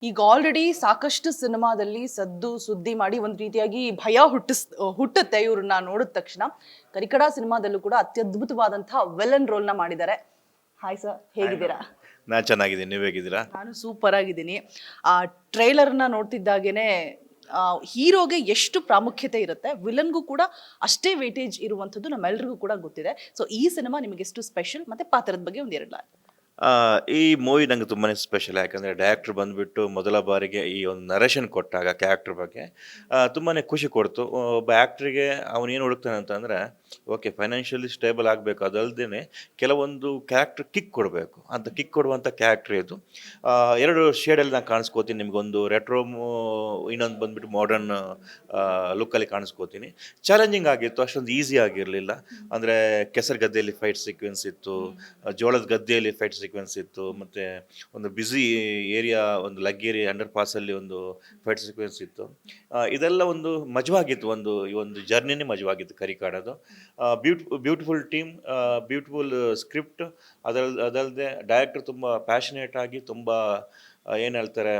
ಈಗ ಆಲ್ರೆಡಿ ಸಾಕಷ್ಟು ಸಿನಿಮಾದಲ್ಲಿ ಸದ್ದು ಸುದ್ದಿ ಮಾಡಿ ಒಂದ್ ರೀತಿಯಾಗಿ ಭಯ ಹುಟ್ಟುತ್ತೆ ಇವ್ರನ್ನ ನೋಡಿದ ತಕ್ಷಣ. ಕರಿಕಡ ಸಿನಿಮಾದಲ್ಲೂ ಕೂಡ ಅತ್ಯದ್ಭುತವಾದಂತಹ ವಿಲನ್ ರೋಲ್ ನ ಮಾಡಿದ್ದಾರೆ. ಹಾಯ್ ಸರ್, ಹೇಗಿದ್ದೀರಾ? ನಾನು ಚೆನ್ನಾಗಿದ್ದೀನಿ, ನೀವು ಹೇಗಿದ್ದೀರಾ? ನಾನು ಸೂಪರ್ ಆಗಿದ್ದೀನಿ. ಆ ಟ್ರೈಲರ್ನ ನೋಡ್ತಿದ್ದಾಗೇನೆ ಹೀರೋಗೆ ಎಷ್ಟು ಪ್ರಾಮುಖ್ಯತೆ ಇರುತ್ತೆ, ವಿಲನ್ಗೂ ಕೂಡ ಅಷ್ಟೇ ವೇಟೇಜ್ ಇರುವಂಥದ್ದು ನಮ್ಮೆಲ್ರಿಗೂ ಕೂಡ ಗೊತ್ತಿದೆ. ಸೊ ಈ ಸಿನಿಮಾ ನಿಮಗೆ ಎಷ್ಟು ಸ್ಪೆಷಲ್, ಮತ್ತೆ ಪಾತ್ರದ ಬಗ್ಗೆ ಒಂದೆರಡು ಲೈನ್. ಈ ಮೂವಿ ನಂಗೆ ತುಂಬಾ ಸ್ಪೆಷಲ್. ಯಾಕಂದರೆ ಡೈರೆಕ್ಟ್ರ್ ಬಂದುಬಿಟ್ಟು ಮೊದಲ ಬಾರಿಗೆ ಈ ಒಂದು ನರೇಷನ್ ಕೊಟ್ಟಾಗ ಕ್ಯಾರೆಕ್ಟ್ರ್ ಬಗ್ಗೆ ತುಂಬಾ ಖುಷಿ ಕೊಡ್ತು. ಒಬ್ಬ ಆ್ಯಕ್ಟ್ರಿಗೆ ಅವನೇನು ಹುಡುಕ್ತಾನೆ ಅಂತಂದರೆ, ಓಕೆ ಫೈನಾನ್ಷಿಯಲಿ ಸ್ಟೇಬಲ್ ಆಗಬೇಕು, ಅದಲ್ಲದೆ ಕೆಲವೊಂದು ಕ್ಯಾರೆಕ್ಟ್ರ್ ಕಿಕ್ ಕೊಡಬೇಕು ಅಂತ. ಕಿಕ್ ಕೊಡುವಂಥ ಕ್ಯಾರೆಕ್ಟ್ರ್ ಇದು. ಎರಡು ಶೇಡಲ್ಲಿ ನಾನು ಕಾಣಿಸ್ಕೋತೀನಿ. ನಿಮಗೊಂದು ರೆಟ್ರೋ, ಇನ್ನೊಂದು ಬಂದುಬಿಟ್ಟು ಮಾಡರ್ನ್ ಲುಕ್ಕಲ್ಲಿ ಕಾಣಿಸ್ಕೋತೀನಿ. ಚಾಲೆಂಜಿಂಗ್ ಆಗಿತ್ತು, ಅಷ್ಟೊಂದು ಈಸಿ ಆಗಿರಲಿಲ್ಲ. ಅಂದರೆ ಕೆಸರು ಗದ್ದೆಯಲ್ಲಿ ಫೈಟ್ ಸೀಕ್ವೆನ್ಸ್ ಇತ್ತು, ಜೋಳದ ಗದ್ದೆಯಲ್ಲಿ ಫೈಟ್ ಸೀಕ್ವೆನ್ಸ್ ಇತ್ತು, ಮತ್ತು ಒಂದು ಬ್ಯುಸಿ ಏರಿಯಾ, ಒಂದು ಲಗ್ಗೇರಿ ಅಂಡರ್ ಪಾಸಲ್ಲಿ ಒಂದು ಫೈಟ್ ಸೀಕ್ವೆನ್ಸ್ ಇತ್ತು. ಇದೆಲ್ಲ ಒಂದು ಮಜವಾಗಿತ್ತು, ಈ ಒಂದು ಜರ್ನಿನೇ ಮಜವಾಗಿತ್ತು ಕರಿಕಾಡೋದು. ಬ್ಯೂಟಿಫುಲ್ ಟೀಮ್, ಬ್ಯೂಟಿಫುಲ್ ಸ್ಕ್ರಿಪ್ಟ್, ಅದಲ್ಲದೆ ಡೈರೆಕ್ಟರ್ ತುಂಬ ಪ್ಯಾಷನೇಟ್ ಆಗಿ, ತುಂಬ ಏನು ಹೇಳ್ತಾರೆ,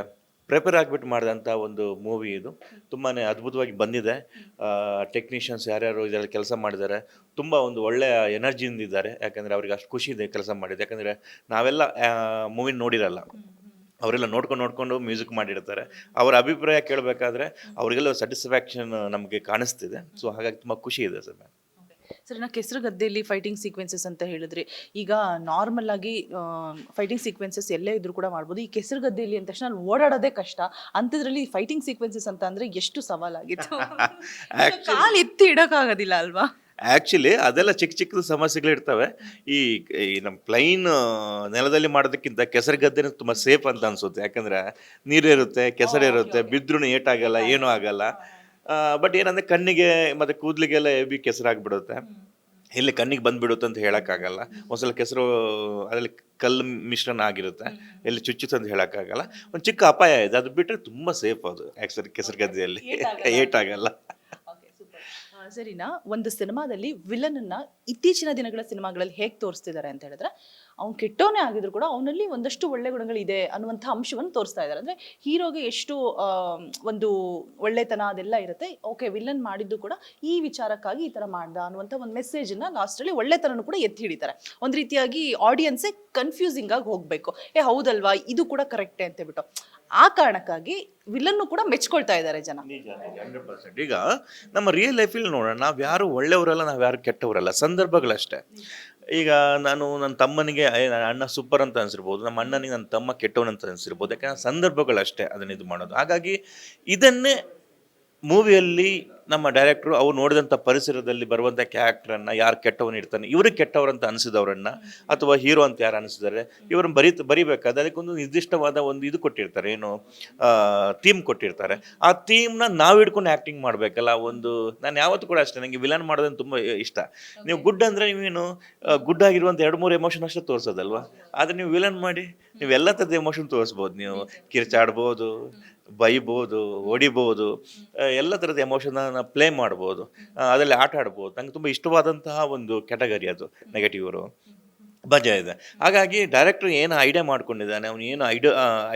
ಪ್ರಿಪೇರ್ ಆಗಿಬಿಟ್ಟು ಮಾಡಿದಂಥ ಒಂದು ಮೂವಿ ಇದು. ತುಂಬಾ ಅದ್ಭುತವಾಗಿ ಬಂದಿದೆ. ಟೆಕ್ನಿಷಿಯನ್ಸ್ ಯಾರ್ಯಾರು ಇದರಲ್ಲಿ ಕೆಲಸ ಮಾಡಿದ್ದಾರೆ ತುಂಬ ಒಂದು ಒಳ್ಳೆಯ ಎನರ್ಜಿಯಿಂದ ಇದ್ದಾರೆ. ಯಾಕಂದರೆ ಅವ್ರಿಗೆ ಅಷ್ಟು ಖುಷಿ ಇದೆ ಕೆಲಸ ಮಾಡಿದೆ. ಯಾಕಂದರೆ ನಾವೆಲ್ಲ ಮೂವಿ ನೋಡಿರಲ್ಲ, ಅವರೆಲ್ಲ ನೋಡ್ಕೊಂಡು ಮ್ಯೂಸಿಕ್ ಮಾಡಿರ್ತಾರೆ. ಅವರ ಅಭಿಪ್ರಾಯ ಕೇಳಬೇಕಾದ್ರೆ ಅವರಿಗೆಲ್ಲ ಸ್ಯಾಟಿಸ್ಫ್ಯಾಕ್ಷನ್ ನಮಗೆ ಕಾಣಿಸ್ತಿದೆ. ಸೊ ಹಾಗಾಗಿ ತುಂಬ ಖುಷಿ ಇದೆ ಸರ್. ಸರ್, ನಾ ಕೆಸರು ಗದ್ದೆಯಲ್ಲಿ ಫೈಟಿಂಗ್ ಸೀಕ್ವೆನ್ಸಸ್ ಅಂತ ಹೇಳಿದ್ರಿ. ಈಗ ನಾರ್ಮಲ್ ಆಗಿ ಫೈಟಿಂಗ್ ಸೀಕ್ವೆನ್ಸಸ್ ಎಲ್ಲೇ ಇದ್ರೂ ಕೂಡ ಮಾಡ್ಬೋದು. ಈ ಕೆಸರು ಗದ್ದೆಯಲ್ಲಿ ಅಂದ ತಕ್ಷಣ ಅಲ್ಲಿ ಓಡಾಡೋದೇ ಕಷ್ಟ. ಅಂಥದ್ರಲ್ಲಿ ಫೈಟಿಂಗ್ ಸೀಕ್ವೆನ್ಸಸ್ ಅಂತ ಅಂದ್ರೆ ಎಷ್ಟು ಸವಾಲಾಗಿತ್ತು. ಕಾಲು ಎತ್ತಿ ಇಡೋಕ್ಕಾಗೋದಿಲ್ಲ ಅಲ್ವಾ? ಆ್ಯಕ್ಚುಲಿ ಅದೆಲ್ಲ ಚಿಕ್ಕ ಚಿಕ್ಕದು ಸಮಸ್ಯೆಗಳಿರ್ತವೆ. ಈ ನಮ್ಮ ಪ್ಲೈನ್ ನೆಲದಲ್ಲಿ ಮಾಡೋದಕ್ಕಿಂತ ಕೆಸರು ಗದ್ದೆನೇ ತುಂಬ ಸೇಫ್ ಅಂತ ಅನಿಸುತ್ತೆ. ಯಾಕಂದರೆ ನೀರಿರುತ್ತೆ, ಕೆಸರಿರುತ್ತೆ, ಬಿದ್ರೂ ಏಟಾಗಲ್ಲ, ಏನೂ ಆಗಲ್ಲ. ಬಟ್ ಏನಂದರೆ ಕಣ್ಣಿಗೆ ಮತ್ತು ಕೂದಲಿಗೆಲ್ಲ ಹೆವಿ ಕೆಸರಾಗ್ಬಿಡುತ್ತೆ. ಎಲ್ಲಿ ಕಣ್ಣಿಗೆ ಬಂದುಬಿಡುತ್ತೆ ಅಂತ ಹೇಳೋಕ್ಕಾಗಲ್ಲ. ಒಂದ್ಸಲ ಕೆಸರು ಅದರಲ್ಲಿ ಕಲ್ಲು ಮಿಶ್ರಣ ಆಗಿರುತ್ತೆ, ಎಲ್ಲಿ ಚುಚ್ಚುತ್ತೆ ಅಂತ ಹೇಳೋಕ್ಕಾಗಲ್ಲ. ಒಂದು ಚಿಕ್ಕ ಅಪಾಯ ಇದೆ, ಅದು ಬಿಟ್ಟರೆ ತುಂಬ ಸೇಫ್ ಅದು. ಆ್ಯಕ್ಚುಲಿ ಕೆಸರು ಗದ್ದೆಯಲ್ಲಿ ಏಟಾಗಲ್ಲ. ಸರಿನಾ, ಒಂದು ಸಿನಿಮಾದಲ್ಲಿ ವಿಲನ್ನ ಇತ್ತೀಚಿನ ದಿನಗಳ ಸಿನಿಮಾಗಳಲ್ಲಿ ಹೇಗೆ ತೋರಿಸ್ತಿದ್ದಾರೆ ಅಂತ ಹೇಳಿದ್ರೆ, ಅವ್ನು ಕೆಟ್ಟವನೇ ಆಗಿದ್ರು ಕೂಡ ಅವನಲ್ಲಿ ಒಂದಷ್ಟು ಒಳ್ಳೆ ಗುಣಗಳಿದೆ ಅನ್ನುವಂಥ ಅಂಶವನ್ನು ತೋರಿಸ್ತಾ ಇದ್ದಾರೆ. ಅಂದ್ರೆ ಹೀರೋಗೆ ಎಷ್ಟು ಒಂದು ಒಳ್ಳೆತನ ಅದೆಲ್ಲ ಇರುತ್ತೆ. ಓಕೆ, ವಿಲನ್ ಮಾಡಿದ್ದು ಕೂಡ ಈ ವಿಚಾರಕ್ಕಾಗಿ ಈ ತರ ಮಾಡ್ದ ಅನ್ನುವಂಥ ಒಂದು ಮೆಸೇಜನ್ನ ಲಾಸ್ಟಲ್ಲಿ ಒಳ್ಳೆತನನು ಕೂಡ ಎತ್ತಿ ಹಿಡಿತಾರೆ. ಒಂದು ರೀತಿಯಾಗಿ ಆಡಿಯನ್ಸೇ ಕನ್ಫ್ಯೂಸಿಂಗ್ ಆಗಿ ಹೋಗ್ಬೇಕು, ಹೌದಲ್ವಾ ಇದು ಕೂಡ ಕರೆಕ್ಟೇ ಅಂತ ಹೇಳ್ಬಿಟ್ಟು. ಆ ಕಾರಣಕ್ಕಾಗಿ ವಿಲನ್ನು ಕೂಡ ಮೆಚ್ಕೊಳ್ತಾ ಇದ್ದಾರೆ ಜನ. 100%. ಈಗ ನಮ್ಮ ರಿಯಲ್ ಲೈಫಲ್ಲಿ ನೋಡೋಣ, ನಾವು ಯಾರು ಒಳ್ಳೆಯವರಲ್ಲ, ನಾವು ಯಾರು ಕೆಟ್ಟವರಲ್ಲ, ಸಂದರ್ಭಗಳಷ್ಟೇ. ಈಗ ನಾನು ನನ್ನ ತಮ್ಮನಿಗೆ ನನ್ನ ಅಣ್ಣ ಸೂಪರ್ ಅಂತ ಅನಿಸಿರ್ಬೋದು, ನಮ್ಮ ಅಣ್ಣನಿಗೆ ನನ್ನ ತಮ್ಮ ಕೆಟ್ಟವನಂತ ಅನಿಸಿರ್ಬೋದು. ಯಾಕಂದರೆ ಸಂದರ್ಭಗಳಷ್ಟೇ ಅದನ್ನ ಇದು ಮಾಡೋದು. ಹಾಗಾಗಿ ಇದನ್ನೇ ಮೂವಿಯಲ್ಲಿ ನಮ್ಮ ಡೈರೆಕ್ಟ್ರು ಅವ್ರು ನೋಡಿದಂಥ ಪರಿಸರದಲ್ಲಿ ಬರುವಂಥ ಕ್ಯಾರೆಕ್ಟ್ರನ್ನು, ಯಾರು ಕೆಟ್ಟವನು ಇರ್ತಾನೆ, ಇವ್ರಿಗೆ ಕೆಟ್ಟವರಂತ ಅನಿಸಿದವ್ರನ್ನ, ಅಥವಾ ಹೀರೋ ಅಂತ ಯಾರು ಅನಿಸಿದ್ದಾರೆ ಇವ್ರನ್ನ ಬರಿಬೇಕಾದ್ರೆ ಅದಕ್ಕೊಂದು ನಿರ್ದಿಷ್ಟವಾದ ಒಂದು ಇದು ಕೊಟ್ಟಿರ್ತಾರೆ, ಏನು ಥೀಮ್ ಕೊಟ್ಟಿರ್ತಾರೆ. ಆ ಥೀಮ್ನ ನಾವು ಹಿಡ್ಕೊಂಡು ಆ್ಯಕ್ಟಿಂಗ್ ಮಾಡಬೇಕಲ್ಲ. ನಾನು ಯಾವತ್ತೂ ಕೂಡ ಅಷ್ಟೇ, ನನಗೆ ವಿಲನ್ ಮಾಡೋದನ್ನು ತುಂಬ ಇಷ್ಟ. ನೀವು ಗುಡ್ ಅಂದರೆ ನೀವೇನು ಗುಡ್ ಆಗಿರುವಂಥ 2-3 ಎಮೋಷನ್ ಅಷ್ಟೇ ತೋರಿಸೋದಲ್ವಾ. ಆದರೆ ನೀವು ವಿಲನ್ ಮಾಡಿ ನೀವು ಎಲ್ಲ ಥರದ ಎಮೋಷನ್ ತೋರಿಸ್ಬೋದು. ನೀವು ಕಿರ್ಚಾಡ್ಬೋದು, ಬೈಬೋದು, ಹೊಡಿಬೋದು, ಎಲ್ಲ ಥರದ ಎಮೋಷನ್ನ ಪ್ಲೇ ಮಾಡ್ಬೋದು, ಅದರಲ್ಲಿ ಆಟ ಆಡ್ಬೋದು. ನಂಗೆ ತುಂಬ ಇಷ್ಟವಾದಂತಹ ಒಂದು ಕ್ಯಾಟಗರಿ ಅದು, ನೆಗೆಟಿವರು ಮಜಾ ಇದೆ. ಹಾಗಾಗಿ ಡೈರೆಕ್ಟ್ರು ಏನು ಐಡಿಯಾ ಮಾಡ್ಕೊಂಡಿದ್ದಾನೆ, ಅವನು ಏನು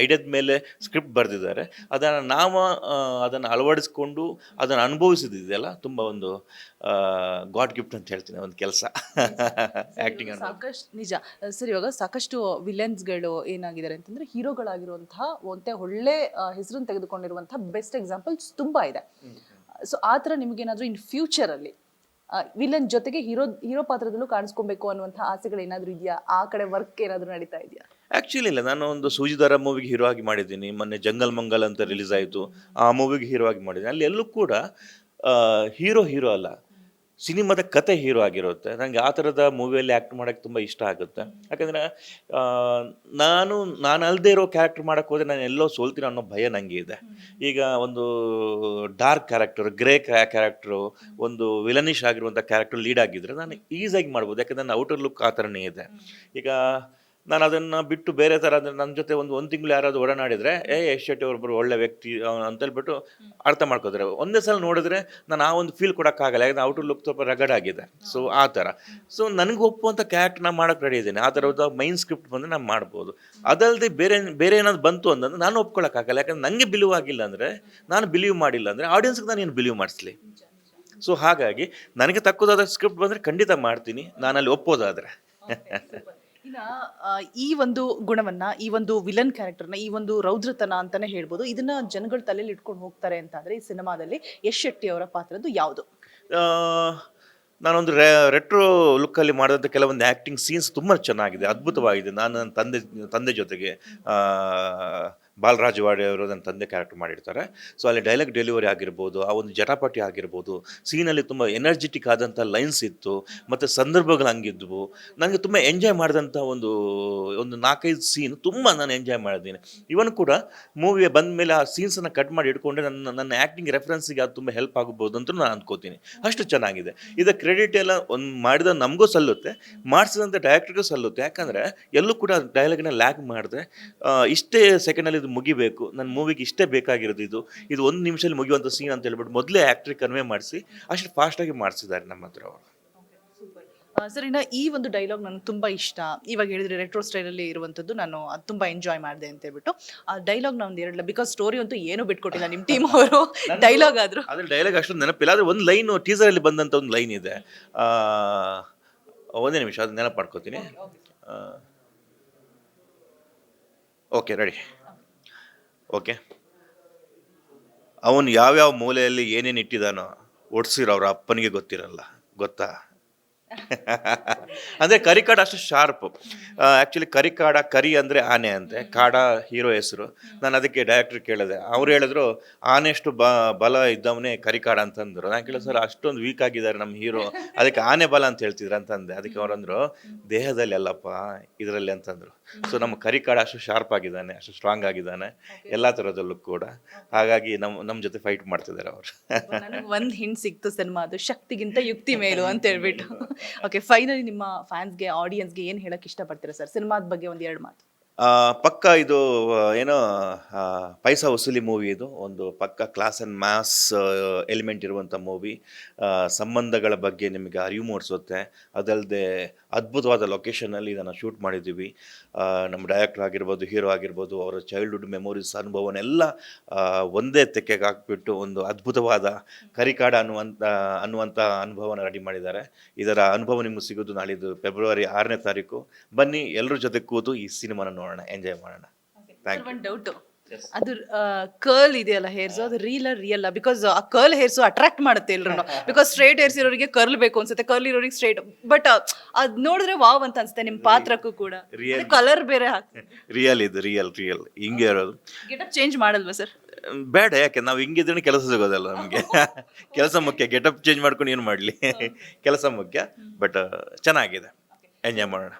ಐಡಿಯಾದ ಮೇಲೆ ಸ್ಕ್ರಿಪ್ಟ್ ಬರೆದಿದ್ದಾರೆ, ಅದನ್ನು ಅಳವಡಿಸ್ಕೊಂಡು ಅದನ್ನು ಅನುಭವಿಸಿದೆಯಲ್ಲ, ತುಂಬ ಒಂದು ಗಾಡ್ ಗಿಫ್ಟ್ ಅಂತ ಹೇಳ್ತೀನಿ ಒಂದು ಕೆಲಸ ಆ್ಯಕ್ಟಿಂಗ್ ಅನ್ನೋದು. ಸಾಕಷ್ಟು ನಿಜ ಸರ್. ಇವಾಗ ಸಾಕಷ್ಟು ವಿಲನ್ಸ್ಗಳು ಏನಾಗಿದ್ದಾರೆ ಅಂತಂದ್ರೆ, ಹೀರೋಗಳಾಗಿರುವಂತಹ ಒಳ್ಳೆ ಹೆಸರನ್ನು ತೆಗೆದುಕೊಂಡಿರುವಂತಹ ಬೆಸ್ಟ್ ಎಕ್ಸಾಂಪಲ್ಸ್ ತುಂಬಾ ಇದೆ. ಸೊ ಆ ಥರ ನಿಮಗೇನಾದರೂ ಇನ್ ಫ್ಯೂಚರಲ್ಲಿ ವಿಲನ್ ಜೊತೆಗೆ ಹೀರೋ ಪಾತ್ರದಲ್ಲೂ ಕಾಣಿಸ್ಕೊಬೇಕು ಅನ್ನುವಂಥ ಆಸೆಗಳು ಏನಾದರೂ ಇದೆಯಾ? ಆ ಕಡೆ ವರ್ಕ್ ಏನಾದರೂ ನಡೀತಾ ಇದೆಯಾ? ಆ್ಯಕ್ಚುಲಿ ಇಲ್ಲ, ನಾನು ಒಂದು ಸೂಜಿದಾರ ಮೂವಿಗೆ ಹೀರೋ ಆಗಿ ಮಾಡಿದ್ದೀನಿ. ಮೊನ್ನೆ ಜಂಗಲ್ ಮಂಗಲ್ ಅಂತ ರಿಲೀಸ್ ಆಯಿತು, ಆ ಮೂವಿಗೆ ಹೀರೋ ಆಗಿ ಮಾಡಿದ್ದೀನಿ. ಅಲ್ಲಿ ಎಲ್ಲೂ ಕೂಡ ಹೀರೋ ಅಲ್ಲ, ಸಿನಿಮಾದ ಕತೆ ಹೀರೋ ಆಗಿರುತ್ತೆ. ನನಗೆ ಆ ಥರದ ಮೂವಿಯಲ್ಲಿ ಆ್ಯಕ್ಟ್ ಮಾಡೋಕ್ಕೆ ತುಂಬ ಇಷ್ಟ ಆಗುತ್ತೆ. ಯಾಕಂದರೆ ನಾನು ಅಲ್ಲದೆ ಇರೋ ಕ್ಯಾರೆಕ್ಟರ್ ಮಾಡೋಕ್ಕೆ ಹೋದರೆ ನಾನು ಎಲ್ಲೋ ಸೋಲ್ತೀನಿ ಅನ್ನೋ ಭಯ ನನಗೆ ಇದೆ. ಈಗ ಒಂದು ಡಾರ್ಕ್ ಕ್ಯಾರೆಕ್ಟರ್, ಗ್ರೇ ಕ್ಯಾರೆಕ್ಟ್ರು, ಒಂದು ವಿಲನಿಶ್ ಆಗಿರುವಂಥ ಕ್ಯಾರೆಕ್ಟರ್ ಲೀಡ್ ಆಗಿದ್ದರೆ ನಾನು ಈಸಿಯಾಗಿ ಮಾಡ್ಬೋದು. ಯಾಕಂದರೆ ನನ್ನ ಔಟರ್ ಲುಕ್ ಆ ಥರನೇ ಇದೆ. ಈಗ ನಾನು ಅದನ್ನು ಬಿಟ್ಟು ಬೇರೆ ಥರ ಅಂದರೆ ನನ್ನ ಜೊತೆ ಒಂದು ತಿಂಗಳು ಯಾರಾದ್ರು ಒಡನಾಡಿದರೆ ಯಶ್ ಶೆಟ್ಟಿ ಒಬ್ಬರು ಒಳ್ಳೆ ವ್ಯಕ್ತಿ ಅಂತೇಳ್ಬಿಟ್ಟು ಅರ್ಥ ಮಾಡ್ಕೋತಾರೆ. ಒಂದೇ ಸಲ ನೋಡಿದ್ರೆ ನಾನು ಆ ಒಂದು ಫೀಲ್ ಕೊಡೋಕ್ಕಾಗಲ್ಲ, ಯಾಕಂದರೆ ಔಟರ್ ಲುಕ್ ಸ್ವಲ್ಪ ರಗಡ್ ಆಗಿದೆ. ಸೊ ಆ ಥರ ಸೊ ನನಗೆ ಒಪ್ಪುವಂಥ ಕ್ಯಾರೆಕ್ಟರ್ ನಾನು ಮಾಡೋಕ್ಕೆ ರೆಡಿ ಇದ್ದೀನಿ. ಆ ಥರದ ಮೈನ್ ಸ್ಕ್ರಿಪ್ಟ್ ಬಂದರೆ ನಾನು ಮಾಡ್ಬೋದು. ಅದಲ್ಲದೆ ಬೇರೆ ಏನಾದ್ರು ಬಂತು ಅಂತಂದ್ರೆ ನಾನು ಒಪ್ಕೊಳ್ಳೋಕ್ಕಾಗಲ್ಲ, ಯಾಕಂದ್ರೆ ನನಗೆ ಬಿಲೀವ್ ಆಗಿಲ್ಲ ಅಂದರೆ, ನಾನು ಬಿಲೀವ್ ಮಾಡಿಲ್ಲ ಅಂದರೆ ಆಡಿಯನ್ಸ್ಗೆ ನಾನು ಏನು ಬಿಲೀವ್ ಮಾಡಿಸ್ಲಿ. ಸೊ ಹಾಗಾಗಿ ನನಗೆ ತಕ್ಕದಾದ ಸ್ಕ್ರಿಪ್ಟ್ ಬಂದರೆ ಖಂಡಿತ ಮಾಡ್ತೀನಿ, ನಾನಲ್ಲಿ ಒಪ್ಪೋದಾದರೆ. ಇನ್ನ ಈ ಒಂದು ಗುಣವನ್ನ, ಈ ಒಂದು ವಿಲನ್ ಕ್ಯಾರೆಕ್ಟರ್ನ, ಈ ಒಂದು ರೌದ್ರತನ ಅಂತಾನೆ ಹೇಳ್ಬೋದು, ಇದನ್ನ ಜನಗಳ ತಲೆಯಲ್ಲಿ ಇಟ್ಕೊಂಡು ಹೋಗ್ತಾರೆ ಅಂತ ಅಂದ್ರೆ ಈ ಸಿನಿಮಾದಲ್ಲಿ ಯಶ್ ಶೆಟ್ಟಿ ಅವರ ಪಾತ್ರದ್ದು ಯಾವುದು? ನಾನೊಂದು ರೆಟ್ರೋ ಲುಕ್ಕಲ್ಲಿ ಮಾಡಿದಂಥ ಕೆಲವೊಂದು ಆ್ಯಕ್ಟಿಂಗ್ ಸೀನ್ಸ್ ತುಂಬ ಚೆನ್ನಾಗಿದೆ, ಅದ್ಭುತವಾಗಿದೆ. ನಾನು ನನ್ನ ತಂದೆ ಜೊತೆಗೆ ಬಾಲರಾಜ್ ವಾಡೆ ಅವರು ನನ್ನ ತಂದೆ ಕ್ಯಾರೆಕ್ಟರ್ ಮಾಡಿರ್ತಾರೆ. ಸೊ ಅಲ್ಲಿ ಡೈಲಾಗ್ ಡೆಲಿವರಿ ಆಗಿರ್ಬೋದು, ಆ ಒಂದು ಜಟಾಪಟಿ ಆಗಿರ್ಬೋದು, ಸೀನಲ್ಲಿ ತುಂಬ ಎನರ್ಜೆಟಿಕ್ ಆದಂಥ ಲೈನ್ಸ್ ಇತ್ತು, ಮತ್ತು ಸಂದರ್ಭಗಳು ಹಂಗಿದ್ವು. ನನಗೆ ತುಂಬ ಎಂಜಾಯ್ ಮಾಡಿದಂಥ ಒಂದು 4-5 ಸೀನ್ ತುಂಬ ನಾನು ಎಂಜಾಯ್ ಮಾಡಿದ್ದೀನಿ. ಇವನ್ ಕೂಡ ಮೂವಿಗೆ ಬಂದ ಮೇಲೆ ಆ ಸೀನ್ಸನ್ನು ಕಟ್ ಮಾಡಿ ಇಟ್ಕೊಂಡ್ರೆ ನನ್ನ ಆ್ಯಕ್ಟಿಂಗ್ ರೆಫರೆನ್ಸಿಗೆ ಅದು ತುಂಬ ಹೆಲ್ಪ್ ಆಗ್ಬೋದು ಅಂತ ನಾನು ಅಂದ್ಕೋತೀನಿ. ಅಷ್ಟು ಚೆನ್ನಾಗಿದೆ. ಇದರ ಕ್ರೆಡಿಟ್ ಎಲ್ಲ ಮಾಡಿದ ನಮಗೂ ಸಲ್ಲುತ್ತೆ, ಮಾಡಿಸಿದಂಥ ಡೈರೆಕ್ಟ್ರಿಗೂ ಸಲ್ಲುತ್ತೆ. ಯಾಕಂದರೆ ಎಲ್ಲೂ ಕೂಡ ಡೈಲಾಗ್ನ ಲ್ಯಾಗ್ ಮಾಡಿದೆ, ಇಷ್ಟೇ ಸೆಕೆಂಡಲ್ಲಿ ಇದು ಮುಗಿಬೇಕು, ನನ್ನ ಮೂವಿಗೆ ಇಷ್ಟೇ ಬೇಕಾಗಿರೋದು, ಇದು 1 ನಿಮಿಷದಲ್ಲಿ ಮುಗಿಯುವಂಥ ಸೀನ್ ಅಂತ ಹೇಳ್ಬಿಟ್ಟು ಮೊದಲೇ ಆ್ಯಕ್ಟ್ರಿಗೆ ಕನ್ವೆ ಮಾಡಿಸಿ ಅಷ್ಟು ಫಾಸ್ಟಾಗಿ ಮಾಡಿಸಿದ್ದಾರೆ ನಮ್ಮ ಹತ್ರ ಅವರು. ಸರ್, ಇನ್ನ ಈ ಒಂದು ಡೈಲಾಗ್ ನನಗೆ ತುಂಬಾ ಇಷ್ಟ. ಇವಾಗ ಹೇಳಿದ್ರೆ ರೆಟ್ರೋ ಸ್ಟೈಲಲ್ಲಿ ಇರುವಂಥದ್ದು, ನಾನು ಅದು ತುಂಬಾ ಎಂಜಾಯ್ ಮಾಡಿದೆ ಅಂತ ಹೇಳ್ಬಿಟ್ಟು ಆ ಡೈಲಾಗ್ ನಾನು ಎರಡಲ್ಲ, ಬಿಕಾಸ್ ಸ್ಟೋರಿ ಅಂತೂ ಏನೂ ಬಿಟ್ಕೊಟ್ಟಿಲ್ಲ ನಿಮ್ಮ ಟೀಮ್ ಅವರು. ಡೈಲಾಗ್ ಆದ್ರು ಅದ್ರ ಡೈಲಾಗ್ ಅಷ್ಟು ನೆನಪಿಲ್ಲ, ಆದರೆ ಒಂದು ಲೈನ್ ಟೀಸರಲ್ಲಿ ಬಂದಂಥ ಒಂದು ಲೈನ್ ಇದೆ. ಒಂದೇ ನಿಮಿಷ ಅದು ನೆನಪು ಮಾಡ್ಕೋತೀನಿ. Okay, ready. ಓಕೆ, ಅವನು ಯಾವ್ಯಾವ ಮೂಲೆಯಲ್ಲಿ ಏನೇನು ಇಟ್ಟಿದ್ದಾನೋ ಒಡ್ಸಿರೋ ಅವ್ರ ಅಪ್ಪನಿಗೆ ಗೊತ್ತಿರಲ್ಲ, ಗೊತ್ತಾ? ಅಂದರೆ ಕರಿಕಾಡ ಅಷ್ಟು ಶಾರ್ಪ್. ಆ್ಯಕ್ಚುಲಿ ಕರಿ ಅಂದರೆ ಆನೆ ಅಂತೆ, ಕಾಡ ಹೀರೋ ಹೆಸರು. ನಾನು ಅದಕ್ಕೆ ಡೈರೆಕ್ಟ್ರ್ ಕೇಳಿದೆ, ಅವ್ರು ಹೇಳಿದ್ರು ಆನೆಷ್ಟು ಬಲ ಇದ್ದವನೇ ಕರಿಕಾಡ ಅಂತಂದರು. ನಾನು ಕೇಳಿದೆ, ಸರ್ ಅಷ್ಟೊಂದು ವೀಕ್ ಆಗಿದ್ದಾರೆ ನಮ್ಮ ಹೀರೋ, ಅದಕ್ಕೆ ಆನೆ ಬಲ ಅಂತ ಹೇಳ್ತಿದ್ರು ಅಂತಂದೆ. ಅದಕ್ಕೆ ಅವರಂದರು, ದೇಹದಲ್ಲಿ ಅಲ್ಲಪ್ಪ, ಇದರಲ್ಲಿ ಅಂತಂದರು. ಸೊ ನಮ್ಮ ಕರಿಕಾಡ ಅಷ್ಟು ಶಾರ್ಪ್ ಆಗಿದ್ದಾನೆ, ಅಷ್ಟು ಸ್ಟ್ರಾಂಗ್ ಆಗಿದ್ದಾನೆ ಎಲ್ಲ ಥರದಲ್ಲೂ ಕೂಡ. ಹಾಗಾಗಿ ನಮ್ಮ ಜೊತೆ ಫೈಟ್ ಮಾಡ್ತಿದ್ದಾರೆ ಅವರು. ನನಗೆ ಒಂದು ಹಿಂಟ್ ಸಿಕ್ತು ಸಿನಿಮಾದು, ಶಕ್ತಿಗಿಂತ ಯುಕ್ತಿ ಮೇಲು ಅಂತ ಹೇಳ್ಬಿಟ್ಟು. ಓಕೆ, ಫೈನಲಿ ನಿಮ್ಮ ಫ್ಯಾನ್ಸ್ಗೆ, ಆಡಿಯನ್ಸ್ಗೆ ಏನು ಹೇಳಕ್ಕೆ ಇಷ್ಟಪಡ್ತೀರಾ ಸರ್ ಸಿನಿಮಾದ ಬಗ್ಗೆ ಒಂದು 2 ಮಾತು? ಪಕ್ಕ ಇದು ಏನೋ ಪೈಸಾ ವಸೂಲಿ ಮೂವಿ. ಇದು ಒಂದು ಪಕ್ಕ ಕ್ಲಾಸ್ ಆ್ಯಂಡ್ ಮ್ಯಾಸ್ ಎಲಿಮೆಂಟ್ ಇರುವಂಥ ಮೂವಿ. ಸಂಬಂಧಗಳ ಬಗ್ಗೆ ನಿಮಗೆ ಅರಿವು ಮೂಡಿಸುತ್ತೆ. ಅದಲ್ಲದೆ ಅದ್ಭುತವಾದ ಲೊಕೇಶನಲ್ಲಿ ಇದನ್ನು ಶೂಟ್ ಮಾಡಿದ್ದೀವಿ. ನಮ್ಮ ಡೈರೆಕ್ಟರ್ ಆಗಿರ್ಬೋದು, ಹೀರೋ ಆಗಿರ್ಬೋದು, ಅವರ ಚೈಲ್ಡ್ಹುಡ್ ಮೆಮೊರೀಸ್ ಅನುಭವನೆಲ್ಲ ಒಂದೇ ತೆಕ್ಕೆಗೆ ಹಾಕ್ಬಿಟ್ಟು ಒಂದು ಅದ್ಭುತವಾದ ಕರಿಕಾಡ ಅನ್ನುವಂಥ ಅನುಭವನ ರೆಡಿ ಮಾಡಿದ್ದಾರೆ. ಇದರ ಅನುಭವ ನಿಮ್ಗೆ ಸಿಗೋದು ನಾಳಿದ್ದು ಫೆಬ್ರವರಿ 6ನೇ ತಾರೀಕು. ಬನ್ನಿ, ಎಲ್ಲರ ಜೊತೆ ಕೂತು ಈ ಸಿನಿಮಾನ ನೋಡೋಣ, ಎಂಜಾಯ್ ಮಾಡೋಣ. Thank you. ಒಂದು ಡೌಟು, ಅದು ಕರ್ಲ್ ಇದೆಯಲ್ಲ ಹೇರ್ಸು, ಅದು ರಿಯಲ್? ಬಿಕಾಸ್ ಆ ಕರ್ಲ್ ಹೇರ್ಸು ಅಟ್ರಾಕ್ಟ್ ಮಾಡುತ್ತೆ ಎಲ್ರು. ಬಿಕಾಸ್ ಸ್ಟ್ರೇಟ್ ಹೇರ್ಸ್ ಇರೋರಿಗೆ ಕರ್ಲ್ ಬೇಕು ಅನ್ಸುತ್ತೆ, ಕರ್ಲ್ ಇರೋರಿಗೆ ಸ್ಟ್ರೇಟ್. ಬಟ್ ಅದ್ ನೋಡಿದ್ರೆ ವಾವ್ ಅಂತ ಅನ್ಸುತ್ತೆ. ನಿಮ್ಮ ಪಾತ್ರಕ್ಕೂ ಕೂಡ ಕಲರ್ ಬೇರೆ ಹಾಕ್ತಾರೆ. ರಿಯಲ್ ಹಿಂಗೆ ಇರೋದು. ಗೆಟಪ್ ಚೇಂಜ್ ಮಾಡಲ್ವಾ ಸರ್? ಬೇಡ, ಯಾಕೆ ನಾವು ಹಿಂಗಿದ್ರೆ ಕೆಲಸ ಸಿಗೋದಲ್ಲ ನಮಗೆ. ಕೆಲಸ ಮುಖ್ಯ, ಗೆಟಪ್ ಚೇಂಜ್ ಮಾಡ್ಕೊಂಡು ಏನು ಮಾಡಲಿ, ಕೆಲಸ ಮುಖ್ಯ. ಬಟ್ ಚೆನ್ನಾಗಿದೆ, ಎಂಜಾಯ್ ಮಾಡೋಣ.